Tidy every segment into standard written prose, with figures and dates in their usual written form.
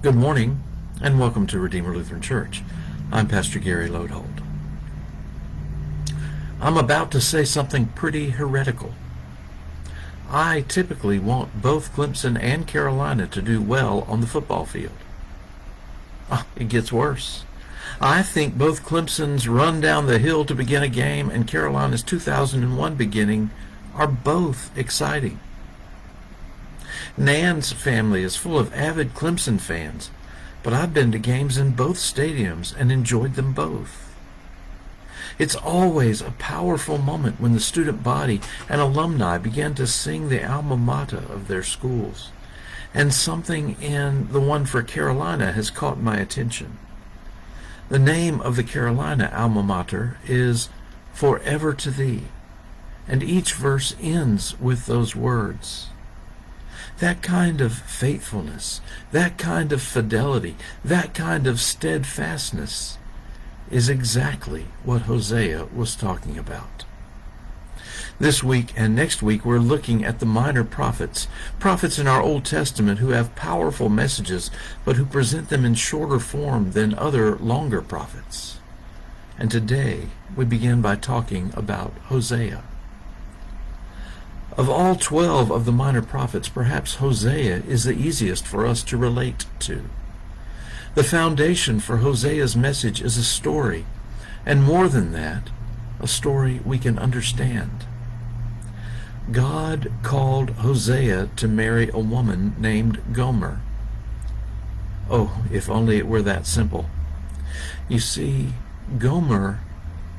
Good morning, and welcome to Redeemer Lutheran Church. I'm Pastor Gary Lodehold. I'm about to say something pretty heretical. I typically want both Clemson and Carolina to do well on the football field. It gets worse. I think both Clemson's run down the hill to begin a game and Carolina's 2001 beginning are both exciting. Nan's family is full of avid Clemson fans, but I've been to games in both stadiums and enjoyed them both. It's always a powerful moment when the student body and alumni begin to sing the alma mater of their schools, and something in the one for Carolina has caught my attention. The name of the Carolina alma mater is Forever to Thee, and each verse ends with those words. That kind of faithfulness, that kind of fidelity, that kind of steadfastness is exactly what Hosea was talking about. This week and next week we're looking at the minor prophets in our Old Testament who have powerful messages but who present them in shorter form than other longer prophets. And today we begin by talking about Hosea. Of all 12 of the minor prophets, perhaps Hosea is the easiest for us to relate to. The foundation for Hosea's message is a story, and more than that, a story we can understand. God called Hosea to marry a woman named Gomer. Oh, if only it were that simple. You see, Gomer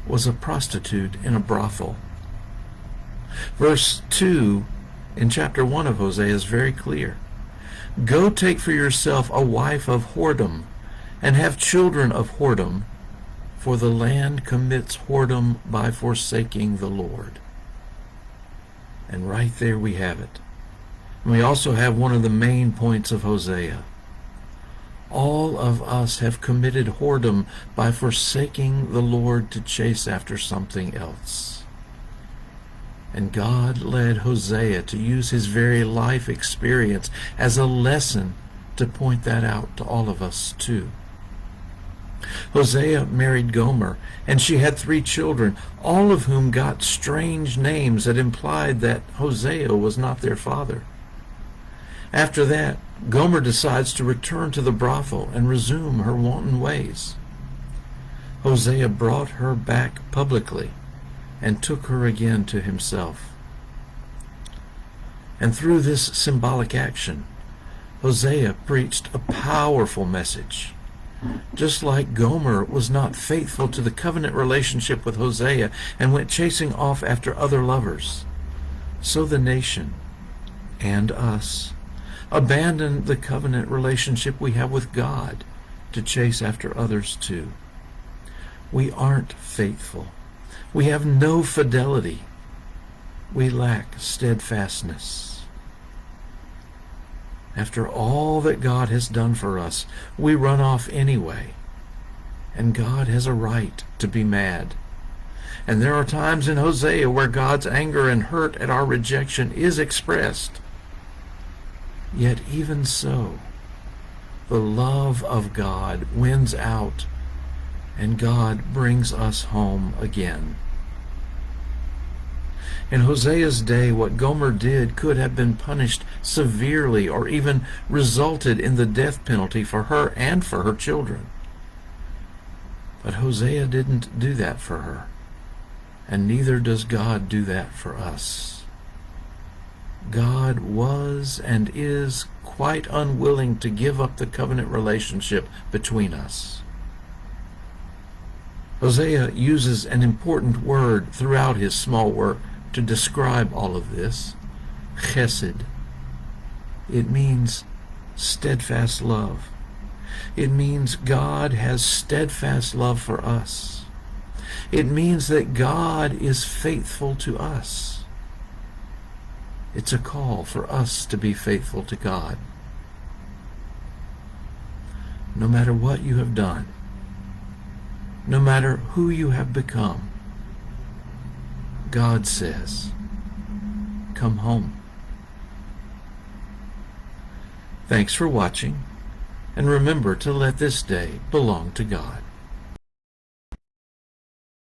was a prostitute in a brothel. Verse 2 in chapter 1 of Hosea is very clear. Go take for yourself a wife of whoredom, and have children of whoredom, for the land commits whoredom by forsaking the Lord. And right there we have it. And we also have one of the main points of Hosea. All of us have committed whoredom by forsaking the Lord to chase after something else. And God led Hosea to use his very life experience as a lesson to point that out to all of us too. Hosea married Gomer, and she had 3 children, all of whom got strange names that implied that Hosea was not their father. After that, Gomer decides to return to the brothel and resume her wanton ways. Hosea brought her back publicly and took her again to himself. And through this symbolic action, Hosea preached a powerful message. Just like Gomer was not faithful to the covenant relationship with Hosea and went chasing off after other lovers, so the nation and us abandoned the covenant relationship we have with God to chase after others too. We aren't faithful. We have no fidelity. We lack steadfastness. After all that God has done for us, we run off anyway. And God has a right to be mad. And there are times in Hosea where God's anger and hurt at our rejection is expressed. Yet even so, the love of God wins out, and God brings us home again. In Hosea's day, what Gomer did could have been punished severely or even resulted in the death penalty for her and for her children. But Hosea didn't do that for her, and neither does God do that for us. God was and is quite unwilling to give up the covenant relationship between us. Hosea uses an important word throughout his small work to describe all of this, chesed. It means steadfast love. It means God has steadfast love for us. It means that God is faithful to us. It's a call for us to be faithful to God. No matter what you have done, no matter who you have become, God says, come home. Thanks for watching. and remember to let this day belong to God.